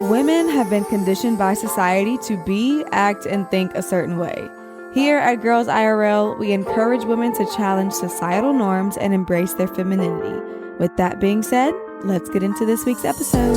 Women have been conditioned by society to be, act, and think a certain way. Here at Girls IRL, we encourage women to challenge societal norms and embrace their femininity. With that being said, let's get into this week's episode.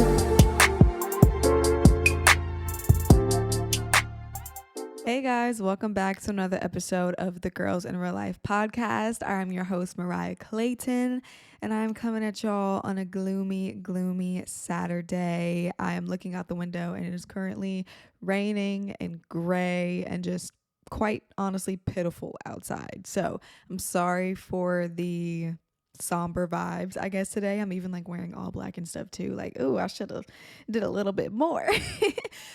Hey guys, welcome back to another episode of the Girls in Real Life podcast. I'm your host, Mariah Clayton, and I'm coming at y'all on a gloomy Saturday. I am looking out the window and it is currently raining and gray and just quite honestly pitiful outside. So I'm sorry for the somber vibes, I guess. Today I'm even like wearing all black and stuff too. Like, oh, I should have did a little bit more.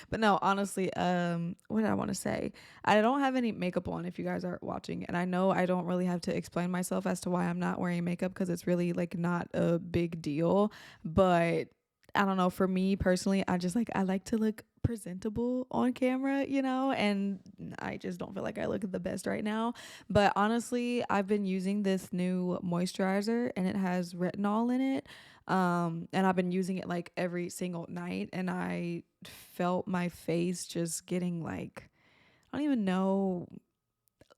But no, honestly, what did I want to say? I don't have any makeup on if you guys are watching, and I know I don't really have to explain myself as to why I'm not wearing makeup because it's really like not a big deal. But I don't know, for me personally, I like to look presentable on camera, and I just don't feel like I look the best right now. But honestly, I've been using this new moisturizer and it has retinol in it. And I've been using it like every single night, and I felt my face just getting like, I don't even know,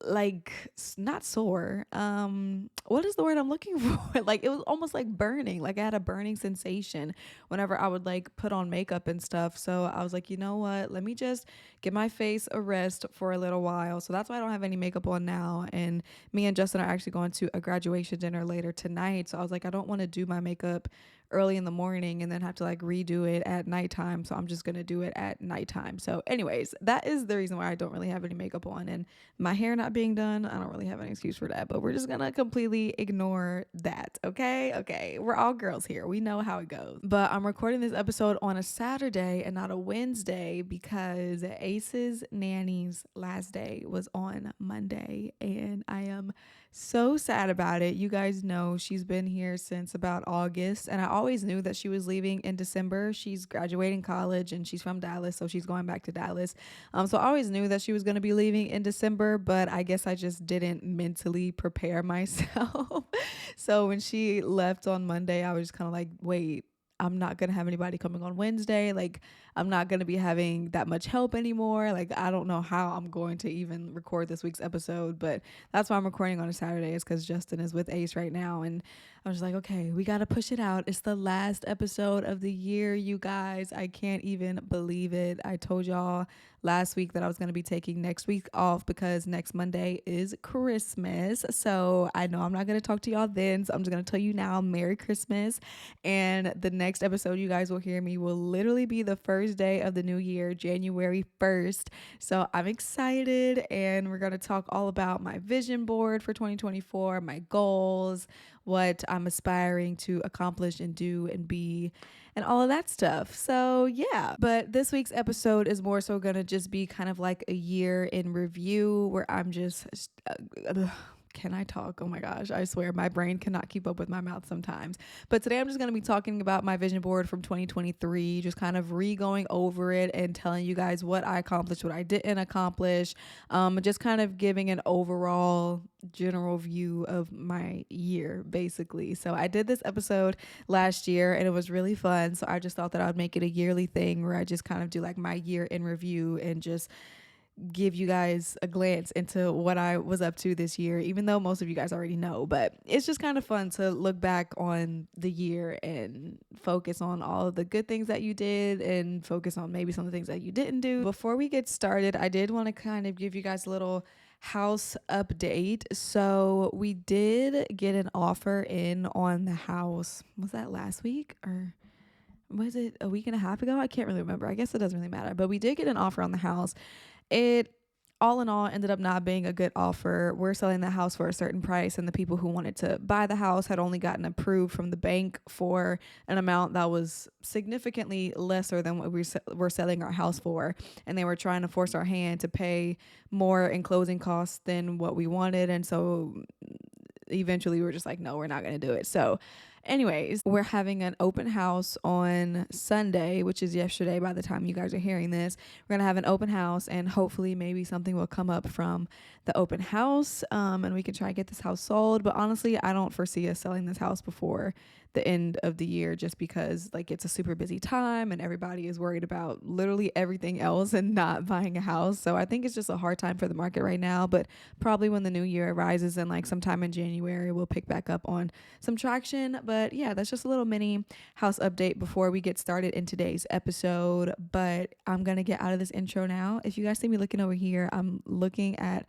like not sore. What is the word I'm looking for? Like it was almost like burning. Like I had a burning sensation whenever I would like put on makeup and stuff. So I was like, you know what? Let me just give my face a rest for a little while. So that's why I don't have any makeup on now. And me and Justin are actually going to a graduation dinner later tonight. So I was like, I don't want to do my makeup early in the morning and then have to like redo it at nighttime. So I'm just gonna do it at nighttime. So anyways, that is the reason why I don't really have any makeup on. And my hair not being done, I don't really have an excuse for that, but we're just gonna completely ignore that. Okay, we're all girls here, we know how it goes. But I'm recording this episode on a Saturday and not a Wednesday because Ace's nanny's last day was on Monday, and I am so sad about it. You guys know she's been here since about August, and I always knew that she was leaving in December. She's graduating college and she's from Dallas, so she's going back to Dallas. So I always knew that she was going to be leaving in December, but I guess I just didn't mentally prepare myself. So when she left on Monday, I was just kind of like, wait, I'm not going to have anybody coming on Wednesday. Like, I'm not going to be having that much help anymore. Like, I don't know how I'm going to even record this week's episode, but that's why I'm recording on a Saturday, is because Justin is with Ace right now. And I was like, okay, we got to push it out. It's the last episode of the year, you guys. I can't even believe it. I told y'all last week that I was going to be taking next week off because next Monday is Christmas. So I know I'm not going to talk to y'all then. So I'm just going to tell you now, Merry Christmas. And the next episode you guys will hear me will literally be the first day of the new year, January 1st. So I'm excited, and we're going to talk all about my vision board for 2024, my goals, what I'm aspiring to accomplish and do and be, and all of that stuff. So yeah, but this week's episode is more so gonna just be kind of like a year in review, where I'm just can I talk? Oh my gosh, I swear my brain cannot keep up with my mouth sometimes. But today I'm just going to be talking about my vision board from 2023, just kind of re-going over it and telling you guys what I accomplished, what I didn't accomplish, just kind of giving an overall general view of my year, basically. So I did this episode last year and it was really fun. So I just thought that I would make it a yearly thing where I just kind of do like my year in review and just give you guys a glance into what I was up to this year, even though most of you guys already know. But it's just kind of fun to look back on the year and focus on all of the good things that you did and focus on maybe some of the things that you didn't do. Before we get started, I did want to kind of give you guys a little house update. So we did get an offer in on the house. Was that last week, or was it a week and a half ago? I can't really remember. I guess it doesn't really matter. But we did get an offer on the house. It all in all ended up not being a good offer. We're selling the house for a certain price, and the people who wanted to buy the house had only gotten approved from the bank for an amount that was significantly lesser than what we're selling our house for, and they were trying to force our hand to pay more in closing costs than what we wanted. And so eventually we were just like, no, we're not going to do it. So Anyways, we're having an open house on Sunday, which is yesterday by the time you guys are hearing this. We're going to have an open house, and hopefully maybe something will come up from the open house, and we can try to get this house sold. But honestly, I don't foresee us selling this house before the end of the year, just because like it's a super busy time and everybody is worried about literally everything else and not buying a house. So I think it's just a hard time for the market right now, but probably when the new year arises and like sometime in January, we'll pick back up on some traction. But yeah, that's just a little mini house update before we get started in today's episode. But I'm gonna get out of this intro now. If you guys see me looking over here, I'm looking at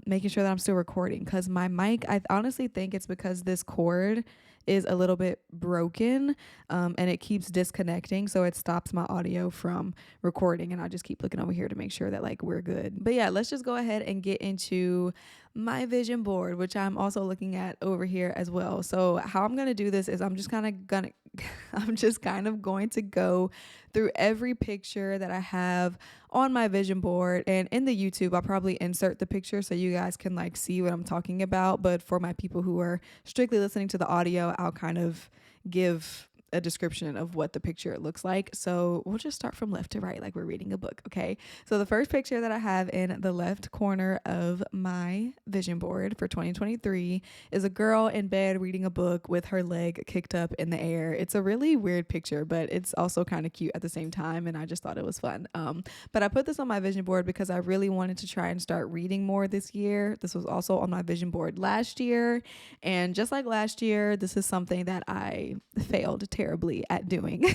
making sure that I'm still recording, because my mic, I honestly think it's because this cord is a little bit broken, and it keeps disconnecting, so it stops my audio from recording, and I just keep looking over here to make sure that like we're good. But yeah, let's just go ahead and get into my vision board, which I'm also looking at over here as well. So how I'm gonna do this is I'm just kind of going to go through every picture that I have on my vision board, and in the YouTube I'll probably insert the picture so you guys can like see what I'm talking about. But for my people who are strictly listening to the audio, I'll kind of give a description of what the picture looks like. So we'll just start from left to right like we're reading a book, okay? So the first picture that I have in the left corner of my vision board for 2023 is a girl in bed reading a book with her leg kicked up in the air. It's a really weird picture, but it's also kind of cute at the same time, and I just thought it was fun. But I put this on my vision board because I really wanted to try and start reading more this year. This was also on my vision board last year, and just like last year, this is something that I failed terribly at doing.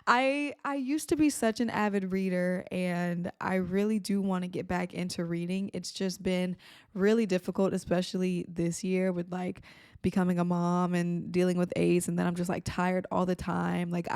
I used to be such an avid reader, and I really do want to get back into reading. It's just been really difficult, especially this year with like becoming a mom and dealing with Ace, and then I'm just like tired all the time. Like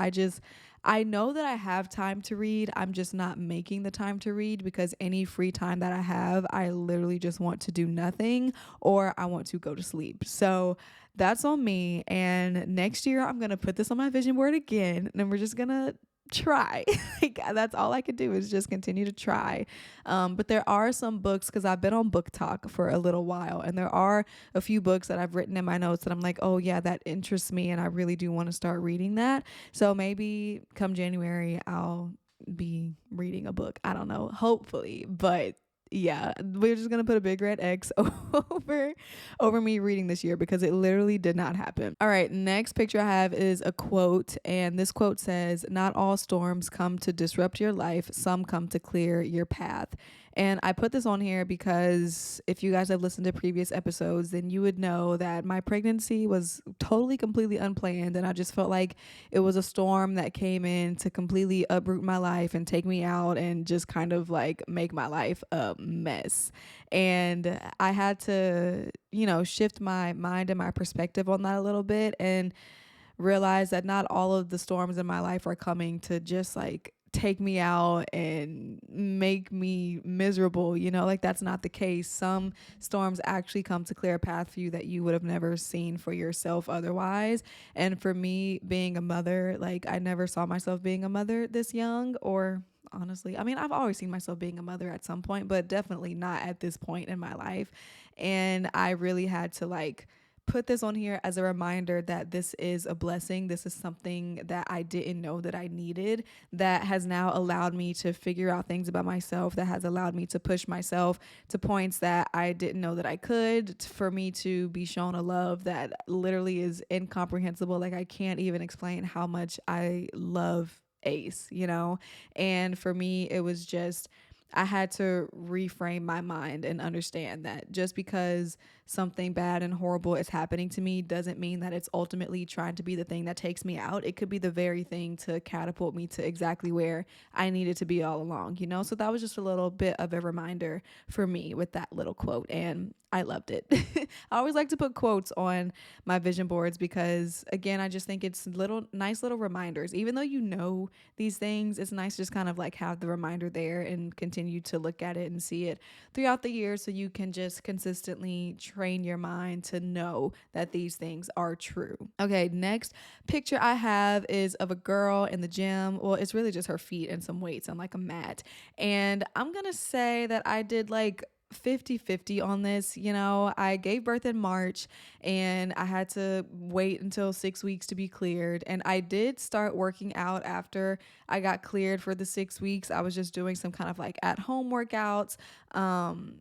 I know that I have time to read. I'm just not making the time to read, because any free time that I have, I literally just want to do nothing, or I want to go to sleep. So that's on me. And next year I'm going to put this on my vision board again, and we're just going to try. Like, that's all I could do is just continue to try. But there are some books, because I've been on Book Talk for a little while, and there are a few books that I've written in my notes that I'm like, oh yeah, that interests me, and I really do want to start reading that. So maybe come January I'll be reading a book. I don't know, hopefully. But yeah, we're just gonna put a big red X over me reading this year, because it literally did not happen. All right, next picture I have is a quote, and this quote says, "Not all storms come to disrupt your life, some come to clear your path." And I put this on here because if you guys have listened to previous episodes, then you would know that my pregnancy was totally, completely unplanned, and I just felt like it was a storm that came in to completely uproot my life and take me out and just kind of like make my life a mess. And I had to, shift my mind and my perspective on that a little bit, and realize that not all of the storms in my life are coming to just like take me out and make me miserable. Like, that's not the case. Some storms actually come to clear a path for you that you would have never seen for yourself otherwise. And for me, being a mother, like, I never saw myself being a mother this young, or honestly, I mean, I've always seen myself being a mother at some point, but definitely not at this point in my life. And I really had to like put this on here as a reminder that this is a blessing. This is something that I didn't know that I needed, that has now allowed me to figure out things about myself, that has allowed me to push myself to points that I didn't know that I could, for me to be shown a love that literally is incomprehensible. Like, I can't even explain how much I love Ace, And for me, it was just, I had to reframe my mind and understand that just because something bad and horrible is happening to me doesn't mean that it's ultimately trying to be the thing that takes me out. It could be the very thing to catapult me to exactly where I needed to be all along, So that was just a little bit of a reminder for me with that little quote, and I loved it. I always like to put quotes on my vision boards because, again, I just think it's nice little reminders. Even though these things, it's nice to just kind of like have the reminder there and continue to look at it and see it throughout the year, so you can just consistently train your mind to know that these things are true. Okay, next picture I have is of a girl in the gym. Well, it's really just her feet and some weights on like a mat. And I'm going to say that I did like 50-50 on this. You know, I gave birth in March and I had to wait until 6 weeks to be cleared. And I did start working out after I got cleared for the 6 weeks. I was just doing some kind of like at home workouts. Um,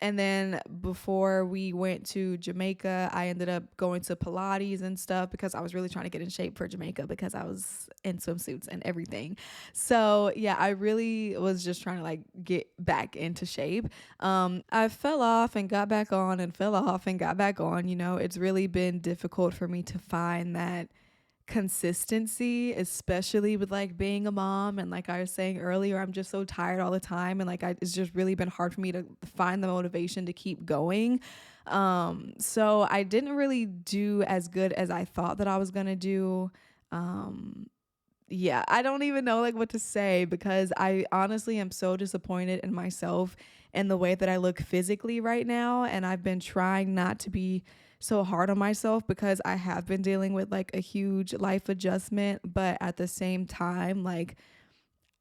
and then before we went to Jamaica, I ended up going to Pilates and stuff because I was really trying to get in shape for Jamaica because I was in swimsuits and everything. So yeah, I really was just trying to like get back into shape. I fell off and got back on and fell off and got back on. You know, it's really been difficult for me to find that consistency, especially with like being a mom. And like I was saying earlier, I'm just so tired all the time. And like, it's just really been hard for me to find the motivation to keep going. So I didn't really do as good as I thought that I was going to do. Um, yeah, I don't even know like what to say because I honestly am so disappointed in myself and the way that I look physically right now. And I've been trying not to be so hard on myself because I have been dealing with like a huge life adjustment. But at the same time, like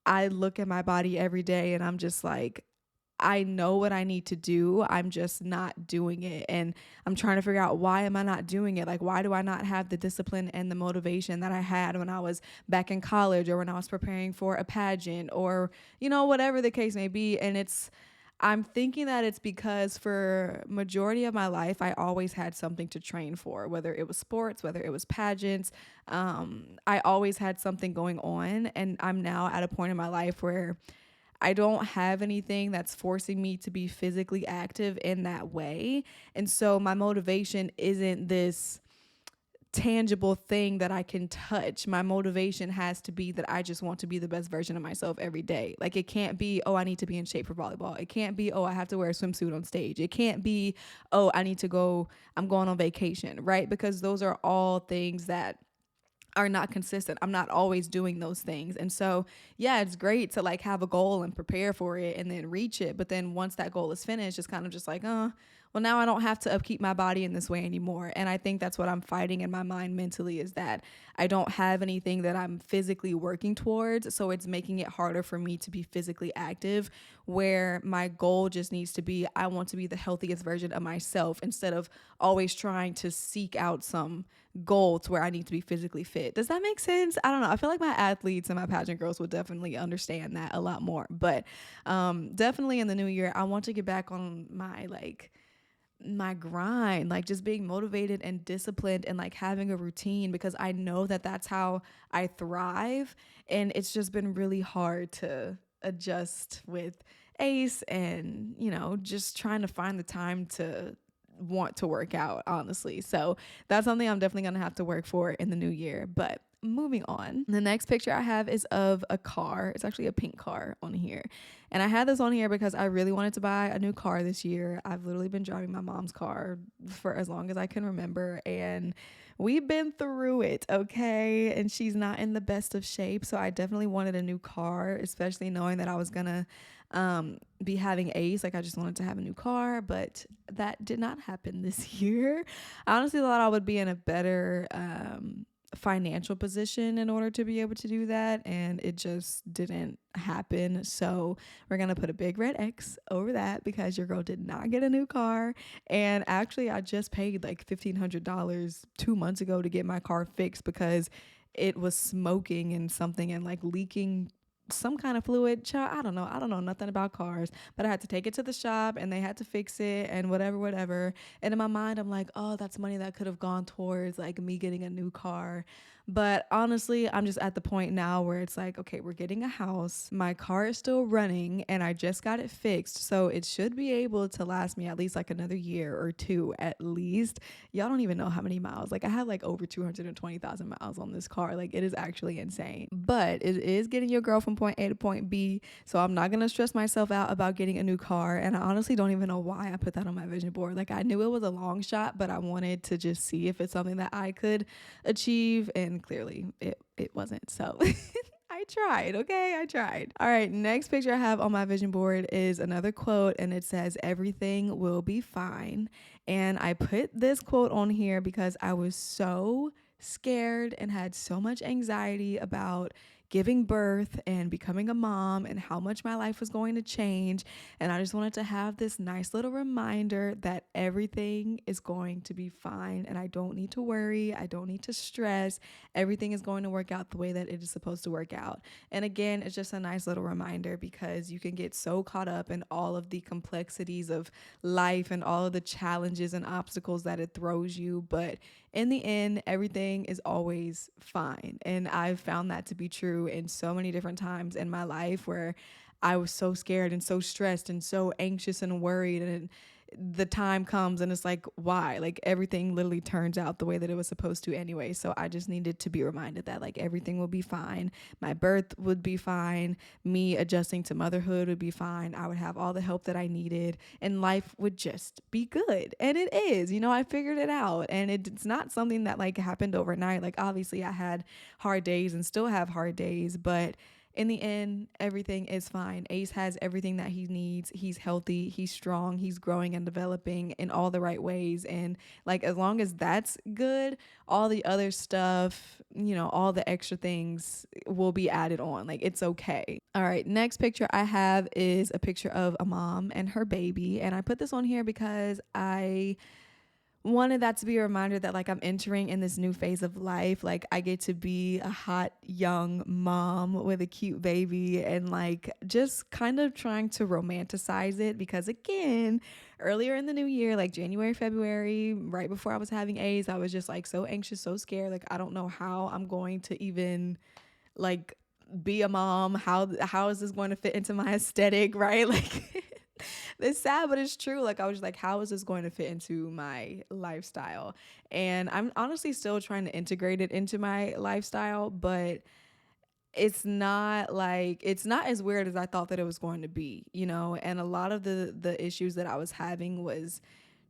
I look at my body every day and I'm just like, I know what I need to do. I'm just not doing it. And I'm trying to figure out, why am I not doing it? Like, why do I not have the discipline and the motivation that I had when I was back in college or when I was preparing for a pageant or, you know, whatever the case may be. And I'm thinking that it's because for majority of my life, I always had something to train for, whether it was sports, whether it was pageants. I always had something going on. And I'm now at a point in my life where I don't have anything that's forcing me to be physically active in that way. And so my motivation isn't this tangible thing that I can touch. My motivation has to be that I just want to be the best version of myself every day. Like it can't be, oh, I need to be in shape for volleyball. It can't be, oh, I have to wear a swimsuit on stage. It can't be, oh, I'm going on vacation, right? Because those are all things that are not consistent. I'm not always doing those things. And so, yeah, it's great to like have a goal and prepare for it and then reach it. But then once that goal is finished, it's kind of just like, well, now I don't have to upkeep my body in this way anymore. And I think that's what I'm fighting in my mind mentally, is that I don't have anything that I'm physically working towards. So it's making it harder for me to be physically active, where my goal just needs to be, I want to be the healthiest version of myself instead of always trying to seek out some goal to where I need to be physically fit. Does that make sense? I don't know. I feel like my athletes and my pageant girls would definitely understand that a lot more. But definitely in the new year, I want to get back on my grind, like just being motivated and disciplined and like having a routine, because I know that that's how I thrive. And it's just been really hard to adjust with Ace and, you know, just trying to find the time to want to work out, honestly. So that's something I'm definitely going to have to work for in the new year. But moving on, the next picture I have is of a car. It's actually a pink car on here. And I had this on here because I really wanted to buy a new car this year. I've literally been driving my mom's car for as long as I can remember. And we've been through it, okay? And she's not in the best of shape. So I definitely wanted a new car, especially knowing that I was going to be having Ace. Like I just wanted to have a new car, but that did not happen this year. I honestly thought I would be in a better financial position in order to be able to do that, and it just didn't happen. So we're gonna put a big red X over that because your girl did not get a new car. And actually I just paid like $1,500 2 months ago to get my car fixed because it was smoking and something and like leaking some kind of fluid. I don't know nothing about cars, but I had to take it to the shop and they had to fix it and whatever. And in my mind I'm like, oh, that's money that could have gone towards like me getting a new car. But honestly, I'm just at the point now where it's like, okay, we're getting a house, my car is still running and I just got it fixed, so it should be able to last me at least like another year or two at least. Y'all don't even know how many miles. Like I have like over 220,000 miles on this car. Like it is actually insane. But it is getting your girl from point A to point B. So I'm not gonna stress myself out about getting a new car. And I honestly don't even know why I put that on my vision board. Like I knew it was a long shot, but I wanted to just see if it's something that I could achieve. And clearly it wasn't. So I tried, okay? I tried. All right, next picture I have on my vision board is another quote, and it says, "Everything will be fine." And I put this quote on here because I was so scared and had so much anxiety about giving birth and becoming a mom and how much my life was going to change. And I just wanted to have this nice little reminder that everything is going to be fine and I don't need to worry. I don't need to stress. Everything is going to work out the way that it is supposed to work out. And again, it's just a nice little reminder because you can get so caught up in all of the complexities of life and all of the challenges and obstacles that it throws you. But in the end, everything is always fine. And I've found that to be true in so many different times in my life where I was so scared and so stressed and so anxious and worried. And the time comes and it's like, why? Like everything literally turns out the way that it was supposed to anyway. So I just needed to be reminded that like everything will be fine. My birth would be fine. Me adjusting to motherhood would be fine. I would have all the help that I needed and life would just be good. And it is, I figured it out. And it's not something that like happened overnight. Like obviously I had hard days and still have hard days, but in the end, everything is fine. Ace has everything that he needs. He's healthy, he's strong, he's growing and developing in all the right ways. And like, as long as that's good, all the other stuff, all the extra things will be added on. Like, it's okay. All right, next picture I have is a picture of a mom and her baby. And I put this on here because I wanted that to be a reminder that like I'm entering in this new phase of life. Like I get to be a hot young mom with a cute baby and like just kind of trying to romanticize it because again, earlier in the new year, like January, February, right before I was having A's, I was just like so anxious, so scared. Like I don't know how I'm going to even like be a mom. How is this going to fit into my aesthetic, right? Like it's sad, but it's true. Like I was just like, how is this going to fit into my lifestyle? And I'm honestly still trying to integrate it into my lifestyle, but it's not as weird as I thought that it was going to be, and a lot of the issues that I was having was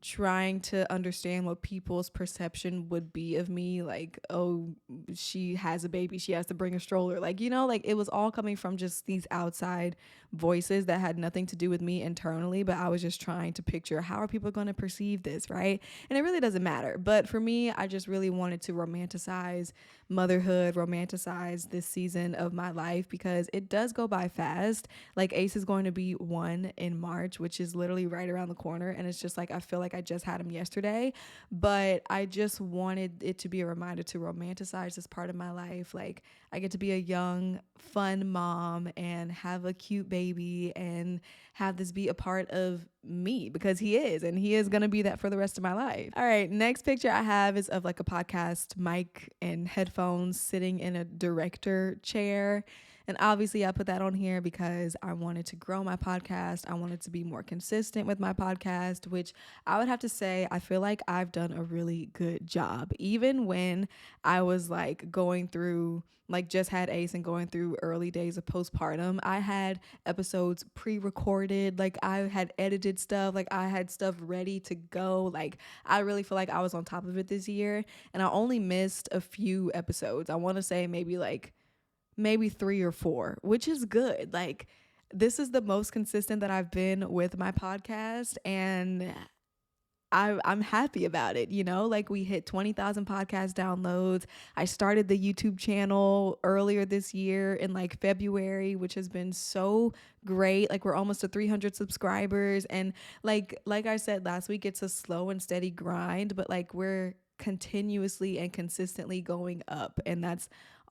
trying to understand what people's perception would be of me, like, oh, she has a baby, she has to bring a stroller, like, like it was all coming from just these outside voices that had nothing to do with me internally, but I was just trying to picture how are people going to perceive this, right? And it really doesn't matter. But for me, I just really wanted to romanticize motherhood, romanticize this season of my life because it does go by fast. Like Ace is going to be 1 in March, which is literally right around the corner, and it's just like I feel like I just had him yesterday, but I just wanted it to be a reminder to romanticize this part of my life. Like I get to be a young, fun mom and have a cute baby and have this be a part of me because he is, and he is going to be that for the rest of my life. All right, next picture I have is of like a podcast mic and headphones sitting in a director chair. And obviously I put that on here because I wanted to grow my podcast. I wanted to be more consistent with my podcast, which I would have to say, I feel like I've done a really good job. Even when I was like going through, like just had Ace and going through early days of postpartum, I had episodes pre-recorded. Like I had edited stuff. Like I had stuff ready to go. Like I really feel like I was on top of it this year. And I only missed a few episodes. I want to say maybe 3 or 4, which is good. Like this is the most consistent that I've been with my podcast, and I'm happy about it. Like we hit 20,000 podcast downloads. I started the YouTube channel earlier this year in like February, which has been so great. Like we're almost to 300 subscribers, and like I said last week, it's a slow and steady grind, but like we're continuously and consistently going up, and that's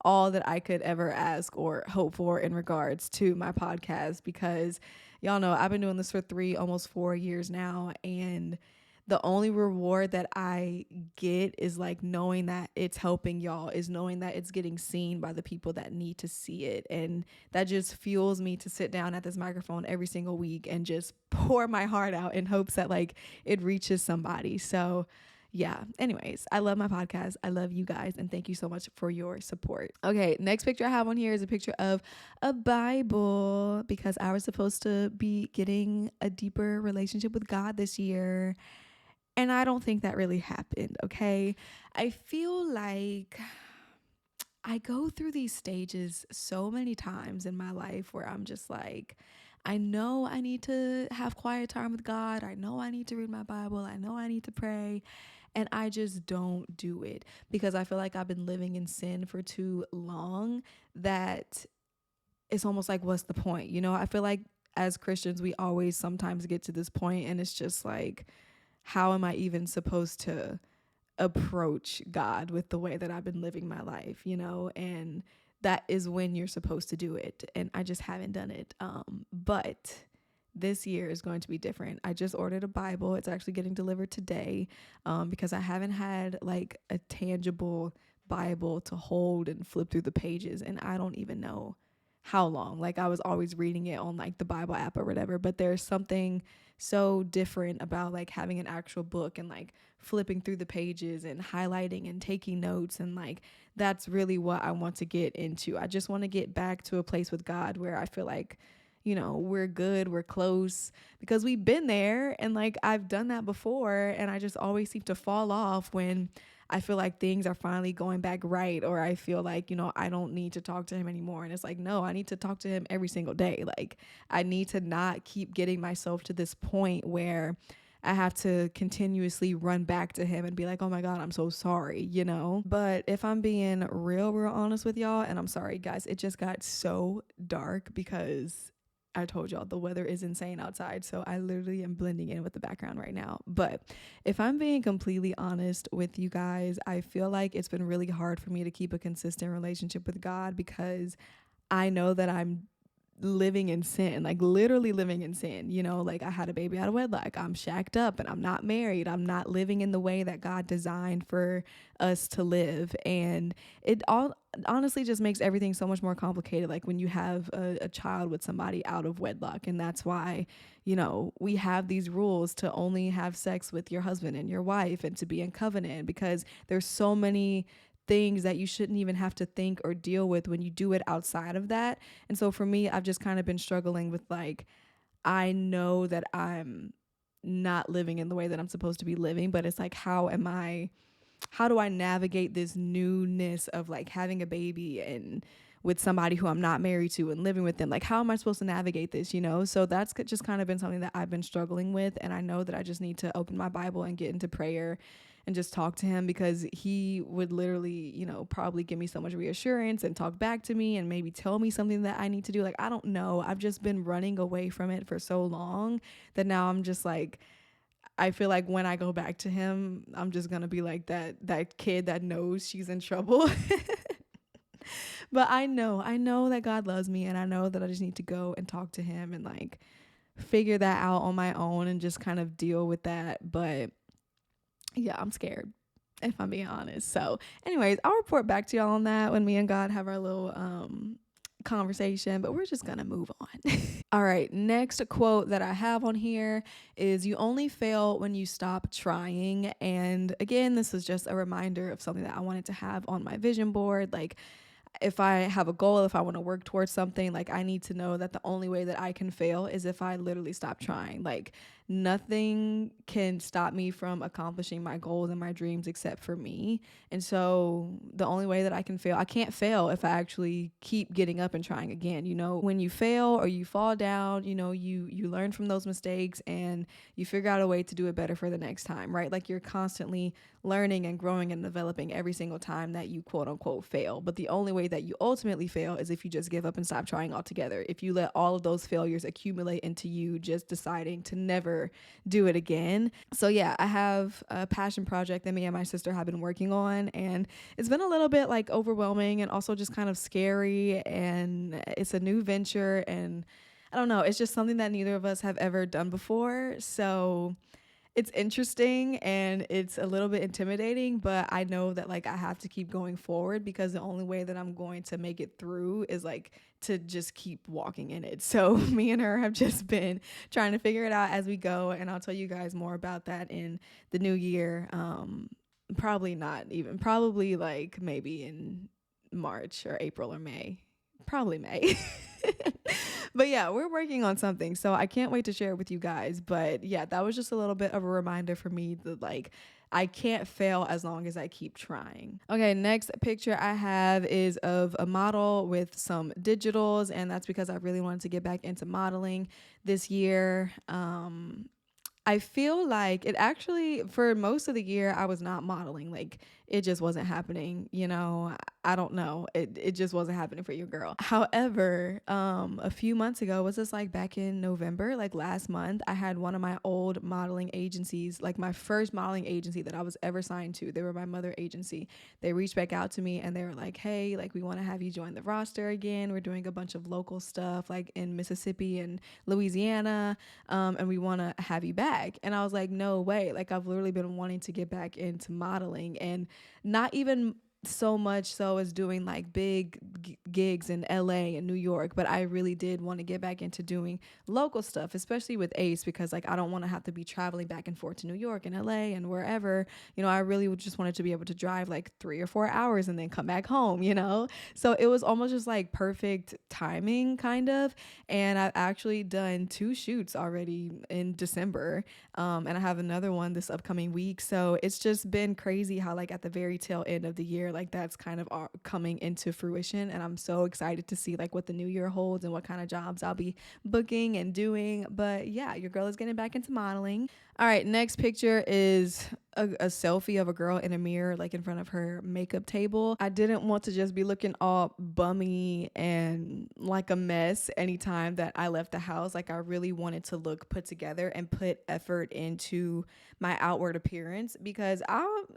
all that I could ever ask or hope for in regards to my podcast, because y'all know I've been doing this for almost 4 years now, and the only reward that I get is like knowing that it's helping y'all, is knowing that it's getting seen by the people that need to see it. And that just fuels me to sit down at this microphone every single week and just pour my heart out in hopes that like it reaches somebody. So yeah, anyways, I love my podcast. I love you guys. And thank you so much for your support. Okay, next picture I have on here is a picture of a Bible because I was supposed to be getting a deeper relationship with God this year. And I don't think that really happened, okay? I feel like I go through these stages so many times in my life where I'm just like, I know I need to have quiet time with God. I know I need to read my Bible. I know I need to pray. And I just don't do it because I feel like I've been living in sin for too long that it's almost like, what's the point? You know, I feel like as Christians, we always sometimes get to this point and it's just like, how am I even supposed to approach God with the way that I've been living my life, you know? And that is when you're supposed to do it. And I just haven't done it. But this year is going to be different. I just ordered a Bible. It's actually getting delivered today because I haven't had like a tangible Bible to hold and flip through the pages. And I don't even know how long. Like I was always reading it on like the Bible app or whatever, but there's something so different about like having an actual book and like flipping through the pages and highlighting and taking notes, and like that's really what I want to get into. I just want to get back to a place with God where I feel like, you know, we're good, we're close, because we've been there and like I've done that before, and I just always seem to fall off when I feel like things are finally going back right, or I feel like, you know, I don't need to talk to him anymore. And it's like, no, I need to talk to him every single day. Like I need to not keep getting myself to this point where I have to continuously run back to him and be like, oh my God, I'm so sorry, you know? But if I'm being real honest with y'all, and I'm sorry guys, it just got so dark because I told y'all the weather is insane outside, so I literally am blending in with the background right now. But if I'm being completely honest with you guys, I feel like it's been really hard for me to keep a consistent relationship with God because I know that I'm living in sin, like literally living in sin, you know, like I had a baby out of wedlock, I'm shacked up and I'm not married, I'm not living in the way that God designed for us to live. And it all honestly just makes everything so much more complicated, like when you have a child with somebody out of wedlock. And that's why, you know, we have these rules to only have sex with your husband and your wife and to be in covenant, because there's so many things that you shouldn't even have to think or deal with when you do it outside of that. And so for me, I've just kind of been struggling with like, I know that I'm not living in the way that I'm supposed to be living, but it's like, how do I navigate this newness of like having a baby and with somebody who I'm not married to and living with them? Like, how am I supposed to navigate this, you know? So that's just kind of been something that I've been struggling with. And I know that I just need to open my Bible and get into prayer and just talk to him, because he would literally, you know, probably give me so much reassurance and talk back to me and maybe tell me something that I need to do. Like, I don't know. I've just been running away from it for so long that now I'm just like, I feel like when I go back to him, I'm just gonna be like that kid that knows she's in trouble. But I know that God loves me, and I know that I just need to go and talk to him and like figure that out on my own and just kind of deal with that. But yeah, I'm scared, if I'm being honest. So anyways, I'll report back to y'all on that when me and God have our little conversation, but we're just gonna move on. All right, next quote that I have on here is, you only fail when you stop trying. And again, this is just a reminder of something that I wanted to have on my vision board. Like, if I have a goal, if I want to work towards something, like I need to know that the only way that I can fail is if I literally stop trying. Like nothing can stop me from accomplishing my goals and my dreams except for me. And so the only way that I can fail, I can't fail if I actually keep getting up and trying again. You know, when you fail or you fall down, you know, you learn from those mistakes and you figure out a way to do it better for the next time, right? Like you're constantly learning and growing and developing every single time that you quote unquote fail. But the only way that you ultimately fail is if you just give up and stop trying altogether. If you let all of those failures accumulate into you just deciding to never do it again. So yeah, I have a passion project that me and my sister have been working on, and it's been a little bit like overwhelming and also just kind of scary, and it's a new venture, and I don't know, it's just something that neither of us have ever done before. So it's interesting and it's a little bit intimidating, but I know that like I have to keep going forward, because the only way that I'm going to make it through is like to just keep walking in it. So me and her have just been trying to figure it out as we go, and I'll tell you guys more about that in the new year. Probably not even, probably like maybe in March or April or May. Probably May. But yeah, we're working on something, so I can't wait to share it with you guys. But yeah, that was just a little bit of a reminder for me that like I can't fail as long as I keep trying. Okay, next picture I have is of a model with some digitals, and that's because I really wanted to get back into modeling this year. I feel like it actually, for most of the year, I was not modeling. Like, it just wasn't happening. You know, I don't know. It just wasn't happening for your girl. However, a few months ago, was this like back in November, like last month, I had one of my old modeling agencies, like my first modeling agency that I was ever signed to. They were my mother agency. They reached back out to me and they were like, hey, like, we want to have you join the roster again. We're doing a bunch of local stuff like in Mississippi and Louisiana, and we want to have you back. And I was like, no way. Like, I've literally been wanting to get back into modeling, and not even so much so as doing like big gigs in LA and New York, but I really did want to get back into doing local stuff, especially with Ace, because like I don't want to have to be traveling back and forth to New York and LA and wherever. You know, I really just wanted to be able to drive like 3 or 4 hours and then come back home, you know? So it was almost just like perfect timing, kind of. And I've actually done 2 shoots already in December, and I have another one this upcoming week. So it's just been crazy how like at the very tail end of the year, like that's kind of coming into fruition, and I'm so excited to see like what the new year holds and what kind of jobs I'll be booking and doing. But yeah, your girl is getting back into modeling. All right, next picture is a selfie of a girl in a mirror, like in front of her makeup table. I didn't want to just be looking all bummy and like a mess anytime that I left the house. Like, I really wanted to look put together and put effort into my outward appearance, because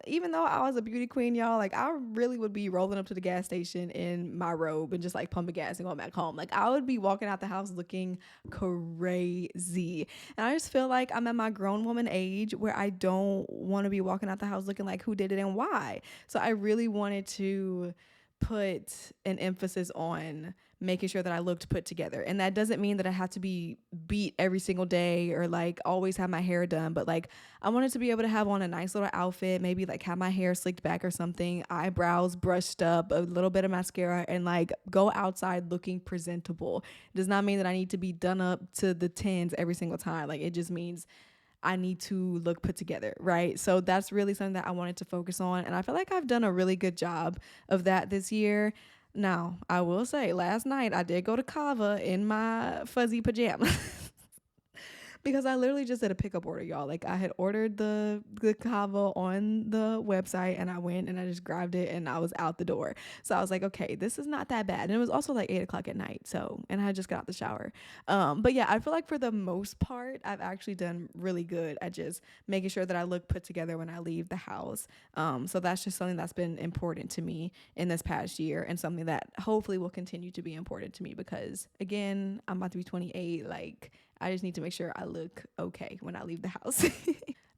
even though I was a beauty queen, y'all, like I really would be rolling up to the gas station in my robe and just like pumping gas and going back home. Like, I would be walking out the house looking crazy. And I just feel like I'm at my grown woman age where I don't want to be walking out the house looking like who did it and why. So I really wanted to put an emphasis on making sure that I looked put together. And that doesn't mean that I have to be beat every single day or like always have my hair done, but like I wanted to be able to have on a nice little outfit, maybe like have my hair slicked back or something, eyebrows brushed up, a little bit of mascara, and like go outside looking presentable. It does not mean that I need to be done up to the tens every single time. Like, it just means I need to look put together, right? So that's really something that I wanted to focus on. And I feel like I've done a really good job of that this year. Now, I will say, last night I did go to Kava in my fuzzy pajamas. Because I literally just did a pickup order, y'all. Like, I had ordered the kava on the website, and I went and I just grabbed it and I was out the door. So I was like, okay, this is not that bad. And it was also like 8 o'clock at night. So, and I just got out the shower. But yeah, I feel like for the most part, I've actually done really good at just making sure that I look put together when I leave the house. So that's just something that's been important to me in this past year, and something that hopefully will continue to be important to me, because again, I'm about to be 28. Like, I just need to make sure I look okay when I leave the house.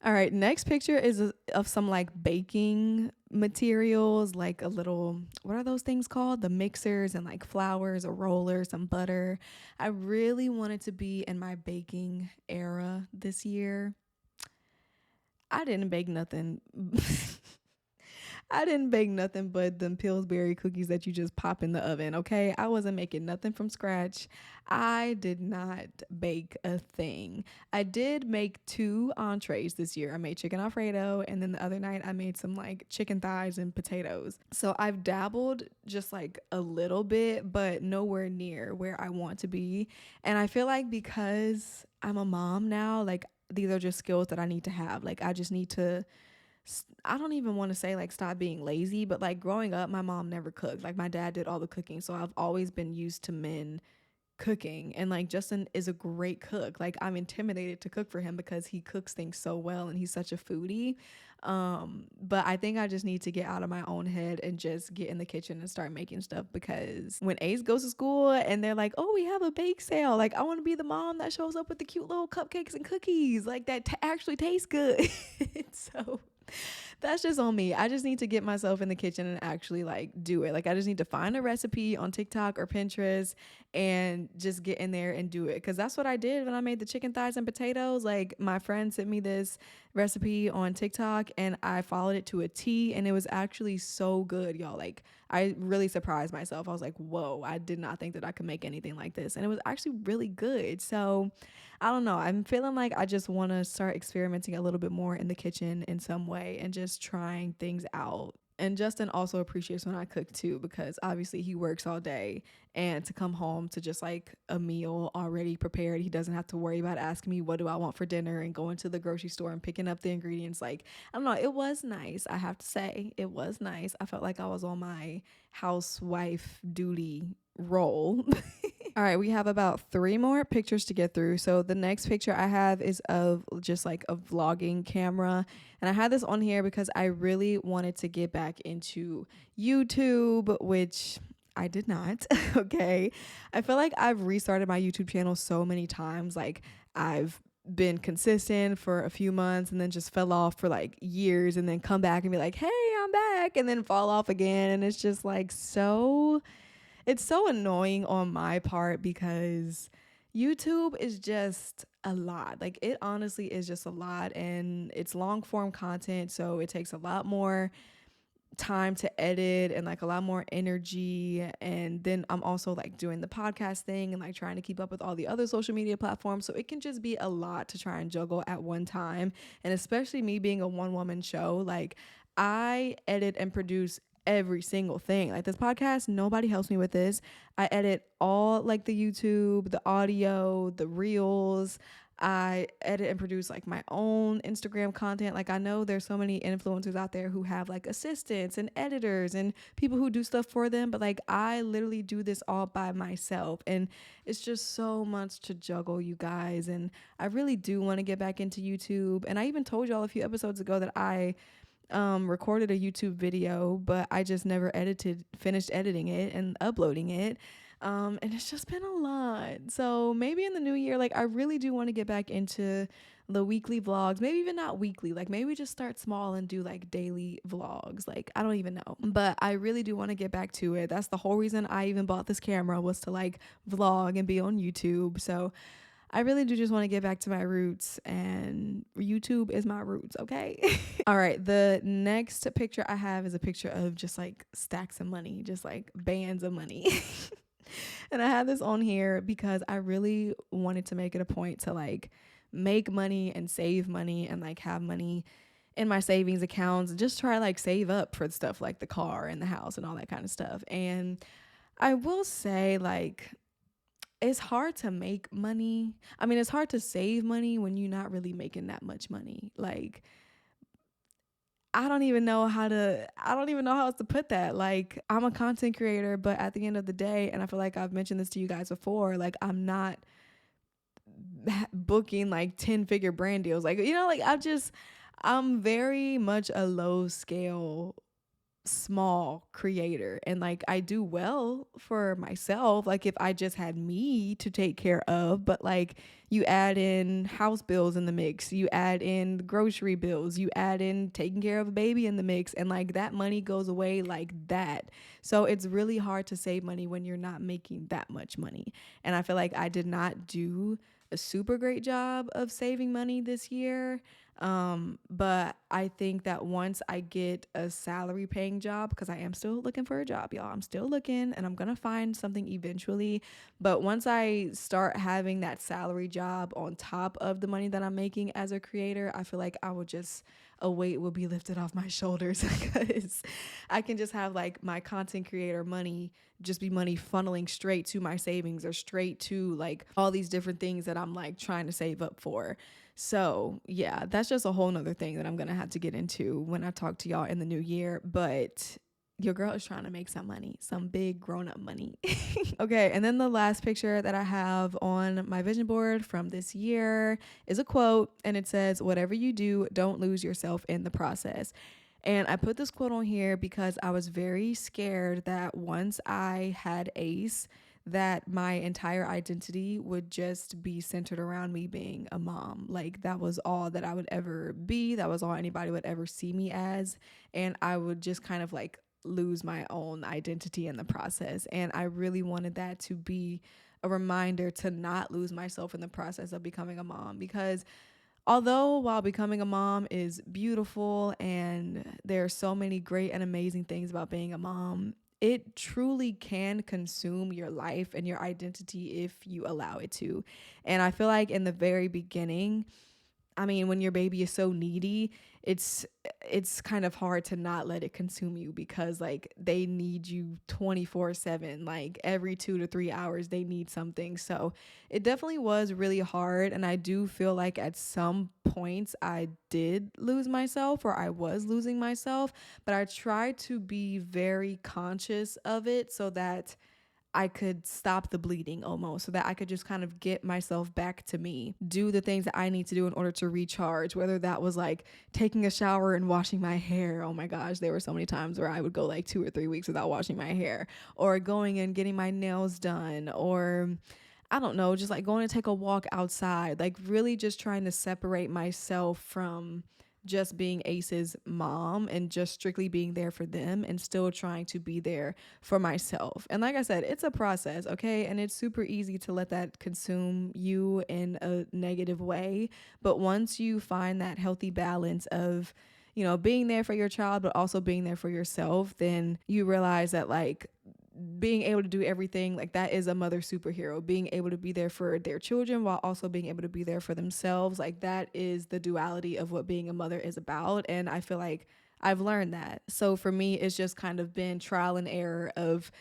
All right, next picture is of some like baking materials, like a little, what are those things called? The mixers and like flours, a roller, some butter. I really wanted to be in my baking era this year. I didn't bake nothing. I didn't bake nothing but them Pillsbury cookies that you just pop in the oven, okay? I wasn't making nothing from scratch. I did not bake a thing. I did make 2 entrees this year. I made chicken Alfredo, and then the other night I made some like chicken thighs and potatoes. So I've dabbled just like a little bit, but nowhere near where I want to be. And I feel like because I'm a mom now, like these are just skills that I need to have. Like, I just need to, I don't even want to say like stop being lazy, but like growing up, my mom never cooked. Like, my dad did all the cooking. So I've always been used to men cooking, and like Justin is a great cook. Like, I'm intimidated to cook for him because he cooks things so well and he's such a foodie. But I think I just need to get out of my own head and just get in the kitchen and start making stuff, because when Ace goes to school and they're like, oh, we have a bake sale, like I want to be the mom that shows up with the cute little cupcakes and cookies like that actually taste good. So that's just on me. I just need to get myself in the kitchen and actually like do it. Like, I just need to find a recipe on TikTok or Pinterest and just get in there and do it. Cause that's what I did when I made the chicken thighs and potatoes. Like, my friend sent me this recipe on TikTok and I followed it to a T, and it was actually so good, y'all. Like, I really surprised myself. I was like, whoa, I did not think that I could make anything like this. And it was actually really good. So I don't know. I'm feeling like I just want to start experimenting a little bit more in the kitchen in some way and just trying things out. And Justin also appreciates when I cook too, because obviously he works all day, and to come home to just like a meal already prepared, he doesn't have to worry about asking me what do I want for dinner and going to the grocery store and picking up the ingredients. Like, I don't know, it was nice. I have to say, it was nice. I felt like I was on my housewife duty role. All right, we have about 3 more pictures to get through. So the next picture I have is of just like a vlogging camera. And I had this on here because I really wanted to get back into YouTube, which I did not. Okay. I feel like I've restarted my YouTube channel so many times. Like, I've been consistent for a few months and then just fell off for like years, and then come back and be like, hey, I'm back, and then fall off again. And it's just like it's so annoying on my part, because YouTube is just a lot. Like, it honestly is just a lot, and it's long form content, so it takes a lot more time to edit and like a lot more energy. And then I'm also like doing the podcast thing and like trying to keep up with all the other social media platforms, so it can just be a lot to try and juggle at one time. And especially me being a one woman show, like, I edit and produce every single thing. Like, this podcast, nobody helps me with this. I edit all like the YouTube, the audio, the reels. I edit and produce like my own Instagram content. Like, I know there's so many influencers out there who have like assistants and editors and people who do stuff for them, but like, I literally do this all by myself, and it's just so much to juggle, you guys. And I really do want to get back into YouTube. And I even told y'all a few episodes ago that I recorded a YouTube video, but I just never finished editing it and uploading it. And it's just been a lot. So maybe in the new year, like, I really do want to get back into the weekly vlogs. Maybe even not weekly, like maybe just start small and do like daily vlogs. Like, I don't even know, but I really do want to get back to it. That's the whole reason I even bought this camera, was to like vlog and be on YouTube. So I really do just want to get back to my roots, and YouTube is my roots, okay? All right, the next picture I have is a picture of just like stacks of money, just like bands of money. And I have this on here because I really wanted to make it a point to like make money and save money and like have money in my savings accounts, just try like save up for stuff like the car and the house and all that kind of stuff. And I will say, like, it's hard to make money. I mean, it's hard to save money when you're not really making that much money. Like, I don't even know how else to put that. Like, I'm a content creator, but at the end of the day, and I feel like I've mentioned this to you guys before, like, I'm not booking like 10-figure brand deals. Like, like, I'm very much a low scale small creator, and like, I do well for myself, like if I just had me to take care of. But like, you add in house bills in the mix, you add in grocery bills, you add in taking care of a baby in the mix, and like, that money goes away like that. So it's really hard to save money when you're not making that much money. And I feel like I did not do a super great job of saving money this year. But I think that once I get a salary paying job, because I am still looking for a job, y'all, I'm still looking, and I'm going to find something eventually. But once I start having that salary job on top of the money that I'm making as a creator, I feel like a weight will be lifted off my shoulders, because I can just have like my content creator money just be money funneling straight to my savings, or straight to like all these different things that I'm like trying to save up for. So yeah, that's just a whole nother thing that I'm gonna have to get into when I talk to y'all in the new year. But your girl is trying to make some money, some big grown-up money. Okay, and then the last picture that I have on my vision board from this year is a quote, and it says, "Whatever you do, don't lose yourself in the process." And I put this quote on here because I was very scared that once I had Ace, that my entire identity would just be centered around me being a mom. Like, that was all that I would ever be. That was all anybody would ever see me as. And I would just kind of like lose my own identity in the process. And I really wanted that to be a reminder to not lose myself in the process of becoming a mom, because although while becoming a mom is beautiful and there are so many great and amazing things about being a mom, it truly can consume your life and your identity if you allow it to. And I feel like in the very beginning, I mean, when your baby is so needy, it's it's kind of hard to not let it consume you, because like they need you 24/7, like every 2 to 3 hours they need something. So it definitely was really hard, and I do feel like at some points I did lose myself, or I was losing myself, but I tried to be very conscious of it so that I could stop the bleeding almost, so that I could just kind of get myself back to me, do the things that I need to do in order to recharge, whether that was like taking a shower and washing my hair. Oh my gosh, there were so many times where I would go like 2 or 3 weeks without washing my hair, or going and getting my nails done, or I don't know, just like going to take a walk outside, like really just trying to separate myself from just being Ace's mom and just strictly being there for them, and still trying to be there for myself. And like I said, it's a process, okay? And it's super easy to let that consume you in a negative way. But once you find that healthy balance of, being there for your child, but also being there for yourself, then you realize that like being able to do everything, like that is a mother superhero. Being able to be there for their children while also being able to be there for themselves, like that is the duality of what being a mother is about. And I feel like I've learned that. So for me, it's just kind of been trial and error of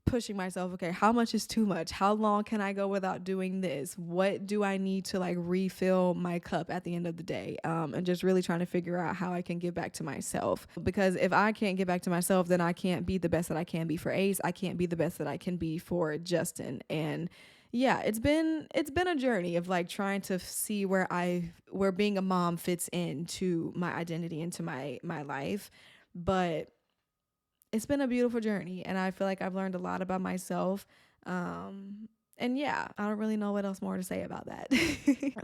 pushing myself. Okay, how much is too much? How long can I go without doing this? What do I need to like refill my cup at the end of the day? And just really trying to figure out how I can give back to myself, because if I can't get back to myself, then I can't be the best that I can be for Ace. I can't be the best that I can be for Justin. And yeah, it's been a journey of like trying to see where being a mom fits into my identity, into my life. But it's been a beautiful journey, and I feel like I've learned a lot about myself. And yeah, I don't really know what else more to say about that.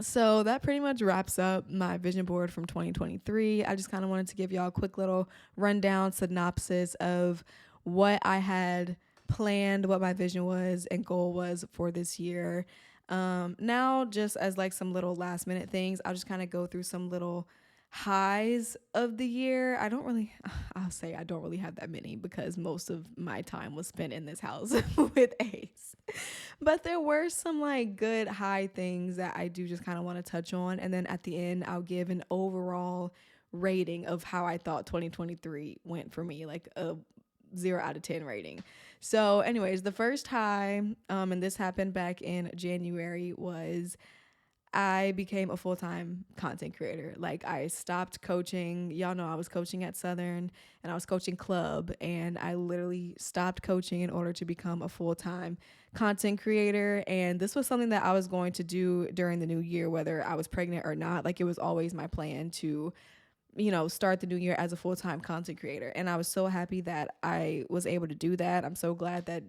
So that pretty much wraps up my vision board from 2023. I just kind of wanted to give y'all a quick little rundown synopsis of what I had planned, what my vision was and goal was for this year. Now, just as like some little last minute things, I'll just kind of go through some little highs of the year. I'll say I don't really have that many, because most of my time was spent in this house with Ace. But there were some like good high things that I do just kind of want to touch on. And then at the end, I'll give an overall rating of how I thought 2023 went for me, like a 0 out of 10 rating. So anyways, the first high, and this happened back in January, was I became a full-time content creator. Like I stopped coaching. Y'all know I was coaching at Southern and I was coaching club, and I literally stopped coaching in order to become a full-time content creator. And this was something that I was going to do during the new year, whether I was pregnant or not. Like it was always my plan to start the new year as a full-time content creator. And I was so happy that I was able to do that. I'm so glad that,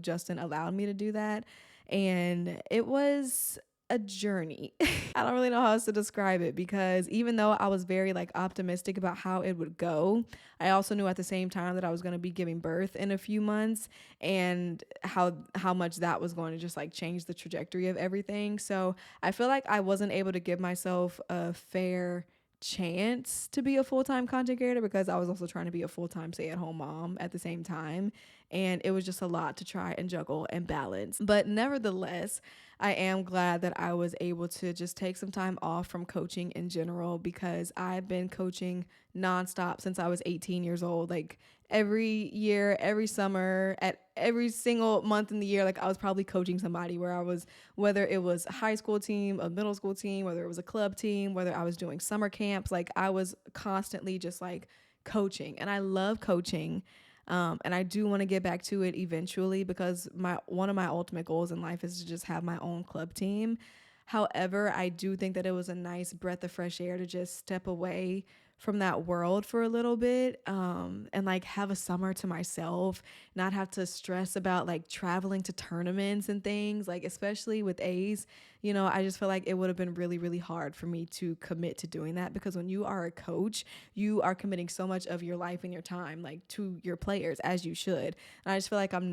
Justin allowed me to do that. And it was a journey. I don't really know how else to describe it, because even though I was very like optimistic about how it would go, I also knew at the same time that I was going to be giving birth in a few months, and how much that was going to just like change the trajectory of everything. So I feel like I wasn't able to give myself a fair chance to be a full-time content creator, because I was also trying to be a full-time stay-at-home mom at the same time, and it was just a lot to try and juggle and balance. But nevertheless, I am glad that I was able to just take some time off from coaching in general, because I've been coaching nonstop since I was 18 years old. Like every year, every summer, at every single month in the year, like I was probably coaching somebody, whether it was a high school team, a middle school team, whether it was a club team, whether I was doing summer camps, like I was constantly just like coaching. And I love coaching. And I do want to get back to it eventually, because one of my ultimate goals in life is to just have my own club team. However, I do think that it was a nice breath of fresh air to just step away from that world for a little bit, and like have a summer to myself, not have to stress about like traveling to tournaments and things, like especially with A's. I just feel like it would have been really, really hard for me to commit to doing that, because when you are a coach, you are committing so much of your life and your time like to your players, as you should. And I just feel like I'm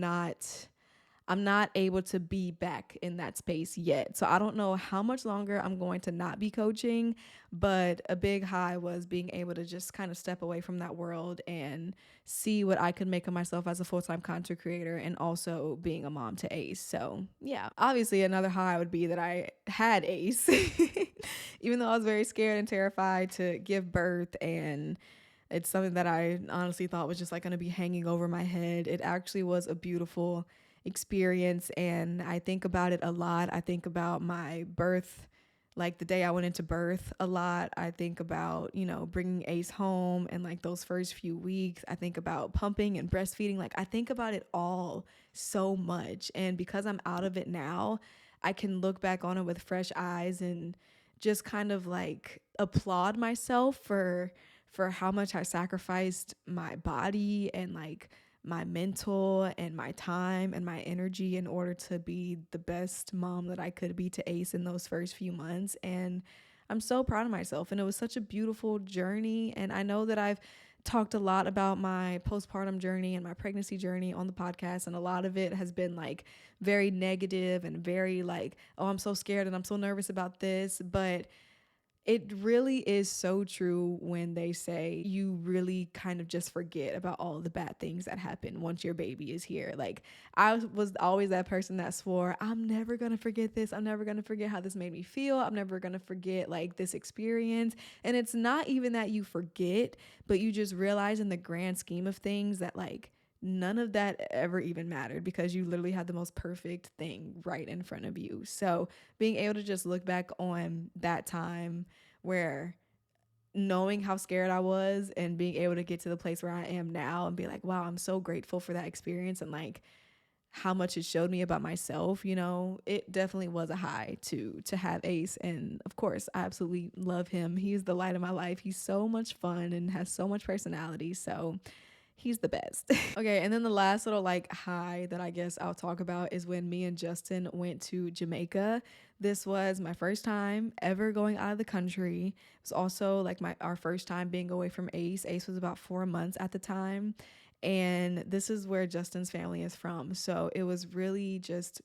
I'm not able to be back in that space yet. So I don't know how much longer I'm going to not be coaching, but a big high was being able to just kind of step away from that world and see what I could make of myself as a full-time content creator and also being a mom to Ace. So yeah, obviously another high would be that I had Ace, even though I was very scared and terrified to give birth, and it's something that I honestly thought was just like going to be hanging over my head. It actually was a beautiful experience, and I think about it a lot. I think about my birth, like the day I went into birth, a lot. I think about, bringing Ace home and like those first few weeks. I think about pumping and breastfeeding. Like I think about it all so much. And because I'm out of it now, I can look back on it with fresh eyes and just kind of like applaud myself for how much I sacrificed my body and like my mental and my time and my energy in order to be the best mom that I could be to Ace in those first few months. And I'm so proud of myself. And it was such a beautiful journey. And I know that I've talked a lot about my postpartum journey and my pregnancy journey on the podcast, and a lot of it has been like very negative and very like, oh, I'm so scared and I'm so nervous about this. But it really is so true when they say you really kind of just forget about all of the bad things that happen once your baby is here. Like I was always that person that swore, I'm never going to forget this. I'm never going to forget how this made me feel. I'm never going to forget like this experience. And it's not even that you forget, but you just realize in the grand scheme of things that like none of that ever even mattered because you literally had the most perfect thing right in front of you. So being able to just look back on that time where knowing how scared I was and being able to get to the place where I am now and be like, wow, I'm so grateful for that experience and like how much it showed me about myself, it definitely was a high to have Ace. And of course, I absolutely love him. He's the light of my life. He's so much fun and has so much personality. So he's the best. Okay, and then the last little like high that I guess I'll talk about is when me and Justin went to Jamaica. This was my first time ever going out of the country. It was also like our first time being away from Ace. Ace was about 4 months at the time. And this is where Justin's family is from. So it was really just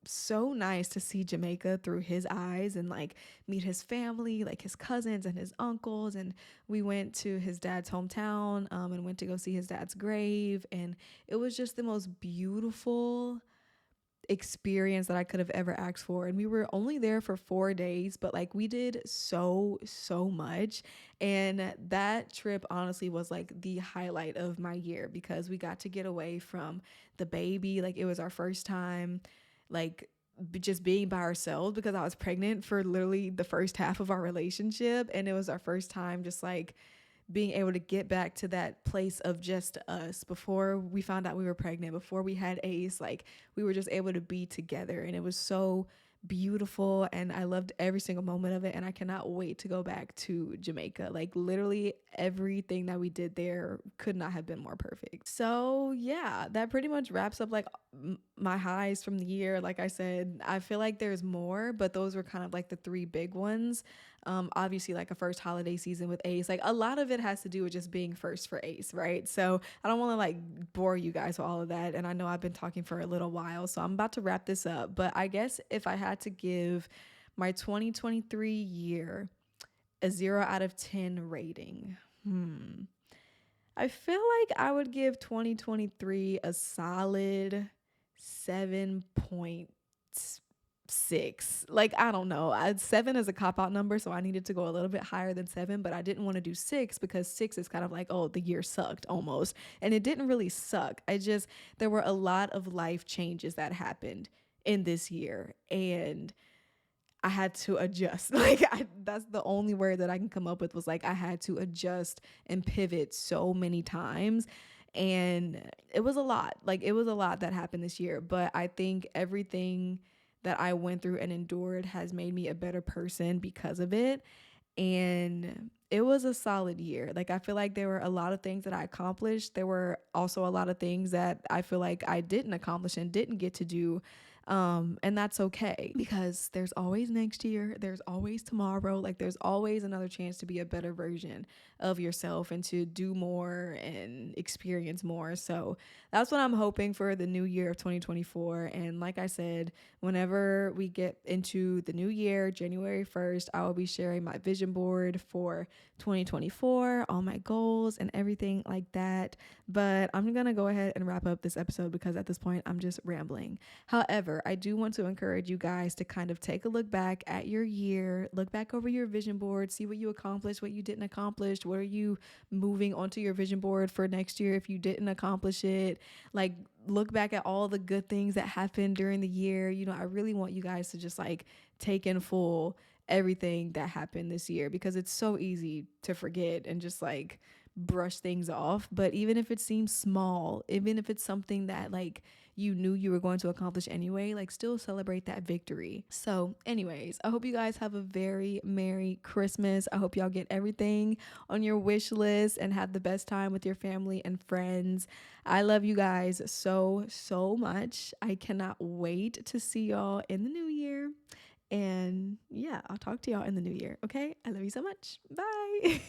so nice to see Jamaica through his eyes and like meet his family, like his cousins and his uncles. And we went to his dad's hometown and went to go see his dad's grave. And it was just the most beautiful experience that I could have ever asked for. And we were only there for 4 days, but like we did so much. And that trip honestly was like the highlight of my year because we got to get away from the baby. Like it was our first time like just being by ourselves because I was pregnant for literally the first half of our relationship, and it was our first time just like being able to get back to that place of just us before we found out we were pregnant, before we had Ace. Like we were just able to be together, and it was so beautiful, and I loved every single moment of it, and I cannot wait to go back to Jamaica. Like literally everything that we did there could not have been more perfect. So yeah, that pretty much wraps up like my highs from the year. Like I said, I feel like there's more, but those were kind of like the three big ones. Obviously like a first holiday season with Ace, like a lot of it has to do with just being first for Ace, right? So I don't want to like bore you guys with all of that, and I know I've been talking for a little while, so I'm about to wrap this up. But I guess if I had to give my 2023 year a 0 out of 10 rating, I feel like I would give 2023 a solid 7.6. Like, I don't know. 7 is a cop-out number, so I needed to go a little bit higher than 7, but I didn't want to do 6 because 6 is kind of like, oh, the year sucked almost. And it didn't really suck. There were a lot of life changes that happened in this year, and I had to adjust. That's the only word that I can come up with was like, I had to adjust and pivot so many times. And it was a lot. Like, it was a lot that happened this year. But I think everything that I went through and endured has made me a better person because of it. And it was a solid year. Like, I feel like there were a lot of things that I accomplished. There were also a lot of things that I feel like I didn't accomplish and didn't get to do. And that's okay because there's always next year, there's always tomorrow, like there's always another chance to be a better version of yourself and to do more and experience more. So that's what I'm hoping for the new year of 2024. And like I said, whenever we get into the new year, January 1st, I will be sharing my vision board for 2024, all my goals and everything like that. But I'm going to go ahead and wrap up this episode because at this point I'm just rambling. However, I do want to encourage you guys to kind of take a look back at your year, look back over your vision board, see what you accomplished, what you didn't accomplish, what are you moving onto your vision board for next year if you didn't accomplish it. Like, look back at all the good things that happened during the year. You know, I really want you guys to just like take in full everything that happened this year because it's so easy to forget and just like brush things off. But even if it seems small, even if it's something that like you knew you were going to accomplish anyway, like still celebrate that victory. So anyways, I hope you guys have a very Merry Christmas. I hope y'all get everything on your wish list and have the best time with your family and friends. I love you guys so much. I cannot wait to see y'all in the new year. And yeah, I'll talk to y'all in the new year. Okay. I love you so much. Bye.